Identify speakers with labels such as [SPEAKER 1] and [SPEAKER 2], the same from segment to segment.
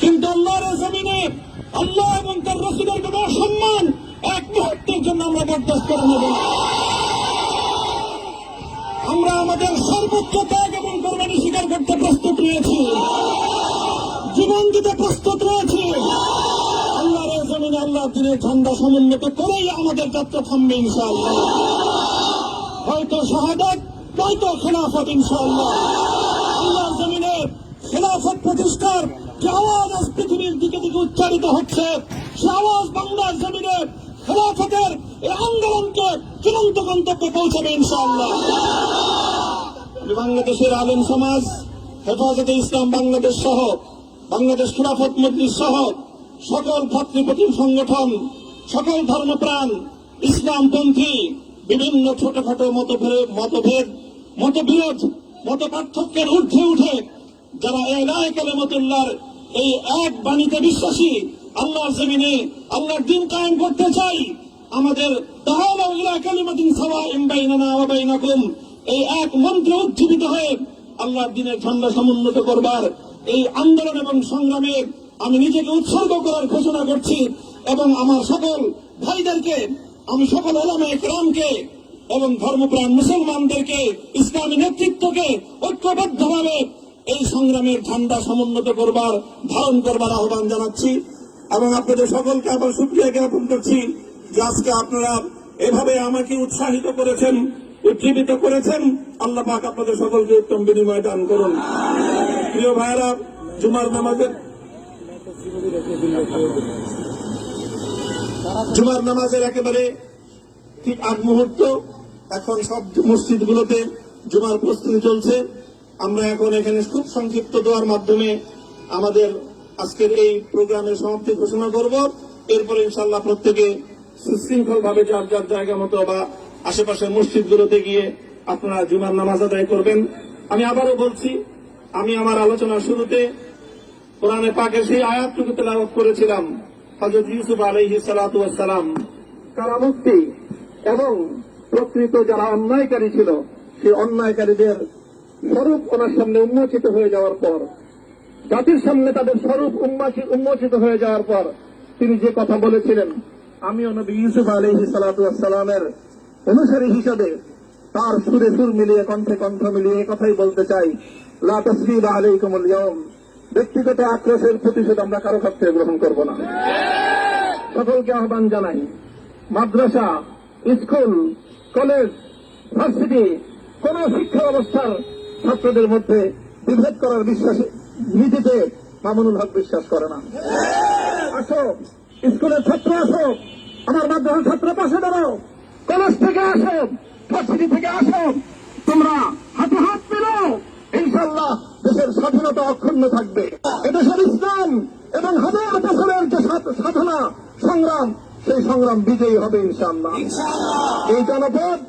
[SPEAKER 1] কিন্তু আল্লাহর জমিনে আল্লাহ এবং তার রাসূলের কোনো অসম্মান এক মুহূর্তের জন্য আমরা বরদাস্ত করে নেব না। আমরা আমাদের সর্বোচ্চ ত্যাগ এবং কোরবানি স্বীকার করতে প্রস্তুত রয়েছি, জীবন দিতে প্রস্তুত রয়েছি। আল্লাহর জমিনে আল্লাহ দিনের ঝান্ডা সমুন্নত করেই আমাদের যাত্রা থামবে ইনশাআল্লাহ। হয়তো শাহাদাত, নয়তো খেলাফত ইনশাআল্লাহ। আল্লাহর জমিনে খেলাফত প্রতিষ্ঠার যে আওয়াজ আজ পৃথিবীর দিকে দিকে উচ্চারিত হচ্ছে, সে আওয়াজ বাংলার জমিনে খেলাফতের এই আন্দোলনকে চূড়ান্ত গন্তব্যে পৌঁছাবে ইনশাআল্লাহ। আমি বাংলাদেশের আলেম সমাজ, হেফাজতে ইসলাম বাংলাদেশ সহ বাংলাদেশ খেলাফত মজলিস সহ সকল ভাতৃপ্রতিম সংগঠন, সকল ধর্মপ্রাণ, ইসলামপন্থী বিভিন্ন ছোটখাটো মতভেদ, মতবিরোধ, মত পার্থক্যের ঊর্ধ্বে উঠে যারা ইলা কালিমাতুল্লাহর এই এক বাণীতে বিশ্বাসী, আল্লাহর জমিনে আল্লাহর দ্বীন কায়েম করতে চাই, আমাদের তাআলা ইলা কালিমাতিন সাওয়াইন বাইনানা ওয়া বাইনাকুম এই এক মন্ত্রে উজ্জীবিত হয়ে আল্লাহর দ্বীনের ঝান্ডা সমুন্নত করবার এই আন্দোলন এবং সংগ্রামে আমি নিজেকে উৎসর্গ করার ঘোষণা করছি। এবং আমার সকল ভাইদেরকে, আমি সকল উলামায়ে কেরামকে এবং ধর্মপ্রাণ মুসলমানদেরকে, ইসলামী নেতৃত্বকে ঐক্যবদ্ধভাবে এই সংগ্রামের ঝান্ডা সমুন্নত করবার, ধারণ করবার আহ্বান জানাচ্ছি। এবং আপনাদের সকলকে আবার শুকরিয়া জ্ঞাপন করছি যে আজকে আপনারা এভাবে আমাকে উৎসাহিত করেছেন, উজ্জীবিত করেছেন। আল্লাহ পাক আপনাদের সকলকে উত্তম বিনিময় দান করুন। প্রিয় ভাইয়েরা, জুমার নামাজের একেবারে ঠিক আগ মুহূর্ত। এখন সব মসজিদগুলোতে জুমার প্রস্তুতি চলছে। আমরা এখন এখানে খুব সংক্ষিপ্ত দোয়ার মাধ্যমে আমাদের আজকের এই প্রোগ্রামের সমাপ্তি ঘোষণা করব। এরপরে ইনশাআল্লাহ প্রত্যেকে সুশৃঙ্খল ভাবে যার যার জায়গা মতো বা আশেপাশের মসজিদগুলোতে গিয়ে আপনারা জুমার নামাজ আদায় করবেন। আমি আবারও বলছি, আমি আমার আলোচনার শুরুতে কোরআনে পাকের সেই আয়াতটুকু তেলাওয়াত করেছিলাম, হযরত ইউসুফ আলাইহিস সালাতু ওয়াস সালাম কারামুক্তি এবং প্রকৃত যারা অন্যায়কারী ছিল সেই অন্যায়কারীদের স্বরূপ ওনার সামনে উন্মোচিত হয়ে যাওয়ার পর, জাতির সামনে তাদের স্বরূপ উন্মোচিত হয়ে যাওয়ার পর তিনি যে কথা বলেছিলেন, আমিও নবী ইউসুফ আলাইহিস সালাতু ওয়াস সালামের অনুসারী হিসাবে তার সুরে সুর মিলিয়ে, কণ্ঠে কণ্ঠ মিলিয়ে এই কথাই বলতে চাই, লা তাসরিবা আলাইকুমুল ইয়াউম। ব্যক্তিগত আক্রোশের প্রতিশোধ আমরা কারো কাছ থেকে গ্রহণ করব না। সকলকে আহ্বান জানাই, মাদ্রাসা, স্কুল, কলেজ, ভার্সিটি কোন শিক্ষা ব্যবস্থার ছাত্রদের মধ্যে বিভেদ করার বিশ্বাসে নীতিতে মামুনুল হক বিশ্বাস করে না। আসো, স্কুলের ছাত্র আসো, আমার মাদ্রাসার ছাত্র পাশে দাঁড়াও, কলেজ থেকে আসো, ভার্সিটি থেকে আসো, তোমরা হাতে হাত মেলাও, ইনশাআল্লাহ দেশের স্বাধীনতা অক্ষুণ্ণ থাকবে। এদেশের ইসলাম এবং হাজার বছরের যে সাধনা সংগ্রাম, সেই সংগ্রাম বিজয়ী হবে ইনশাআল্লাহ। এই জনপদ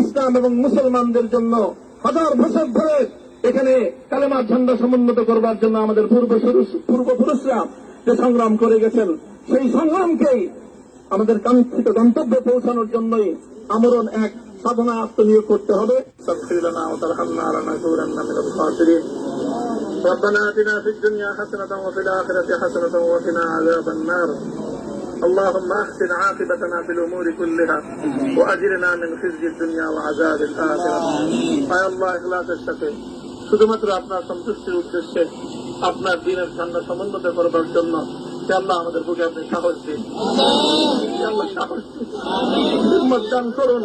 [SPEAKER 1] ইসলাম এবং মুসলমানদের জন্য হাজার বছর ধরে এখানে কালেমার ঝান্ডা সমুন্নত করবার জন্য আমাদের পূর্বপুরুষরা যে সংগ্রাম করে গেছেন, সেই সংগ্রামকেই আমাদের কাঙ্ক্ষিত গন্তব্যে পৌঁছানোর জন্যই আমরণ এক সাধনা আত্মনিয়োগ করতে হবে। ربنا آتنا في الدنيا حسنة وفي الآخرة حسنة وقنا عذاب النار اللهم أحسن عاقبتنا في الأمور كلها وأجرنا من خزي الدنيا وعذاب الآخرة আয় আল্লাহ, ইখলাসের সাথে শুধুমাত্র আপনার সন্তুষ্টির উদ্দেশ্যে আপনার দ্বীনের ঝান্ডা সমুন্নত করবার জন্য আল্লাহ আমাদের বুকে আপনি সাহস দিন, আল্লাহ সাহস দিন, হিম্মত দান করুন।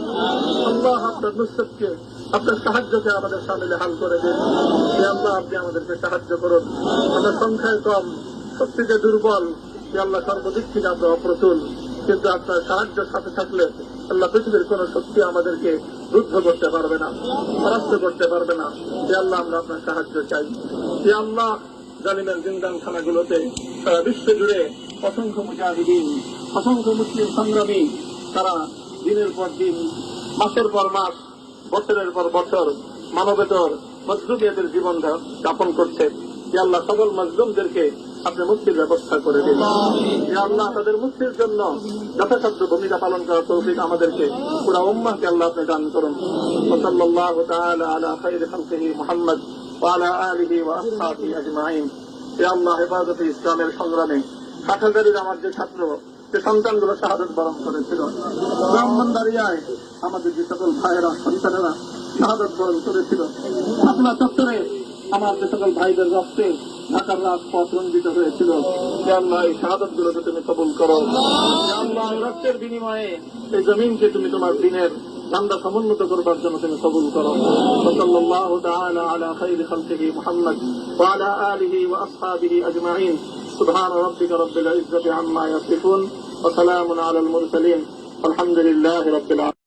[SPEAKER 1] আল্লাহ আপনার নুসরতকে, আপনার সাহায্যকে আমাদের সামিলে হাল করে দিন। আল্লাহ আপনি আমাদেরকে সাহায্য করুন। আমরা সংখ্যায় কম, শক্তিতে দুর্বল, আল্লাহ সর্বদিক থেকে আমরা অপ্রতুল, কিন্তু আপনার সাহায্যের সাথে থাকলে আল্লাহ পৃথিবীর কোন শক্তি আমাদেরকে রুদ্ধ করতে পারবে না, পরাস্ত করতে পারবে না। আল্লাহ আমরা আপনার সাহায্য চাই। আল্লাহ জালিমের জিন্দানখানাগুলোতে সারা বিশ্ব জুড়ে অসংখ্য মুজাহিদিন, অসংখ্য মুসলিম সংগ্রামী তারা দিনের পর দিন, মাসের পর মাস, বছরের পর বছর মানবেতর মজলুমিয়াতের জীবন যাপন করছে। আল্লাহ সকল মজলুমদেরকে আপনি মুক্তির ব্যবস্থা করে দিন। আল্লাহ তাদের মুক্তির জন্য যথাসাধ্য ভূমিকা পালন করার তৌফিক আমাদেরকে, পুরা উম্মাহকে আল্লাহ আপনি দান করুন। সাল্লাল্লাহু তাআলা আলা খায়রি খালকিহি মুহাম্মদ ওয়া আলা আলিহি ওয়া আসহাবিহি আজমাইন। হে আল্লাহ, হেফাজতে ইসলামের সংগ্রামে হাটহাজারীর আমার যে ছাত্র, যে সন্তানগুলো শাহাদত বরণ করেছিল, ব্রাহ্মণবাড়িয়ায় আমাদের যে সকল ভাইয়েরা, সন্তানেরা শাহাদত বরণ করেছিল, শাপলা চত্বরে আমার যে সকল ভাইদের রক্তে ঢাকার রাজপথ রঞ্জিত হয়েছিল, হে আল্লাহ, এই শাহাদত গুলোকে তুমি কবুল করো। হে আল্লাহ, এই রক্তের বিনিময়ে এই জমিনকে তুমি তোমার দিনের ঝান্ডা সমুন্নত করবার জন্য তুমি কবুল করো। সাল্লাল্লাহু তাআলা আলা খায়রি খালকিহি মুহাম্মদ ওয়া আলা আলিহি ওয়া আসহাবিহি আজমাইন। সুবহান রাব্বিকা রাব্বিল ইজ্জাতি আম্মা ইয়াসিফুন ওয়া সালামুন আলাল মুরসালিন। আলহামদুলিল্লাহি রাব্বিল আলামিন।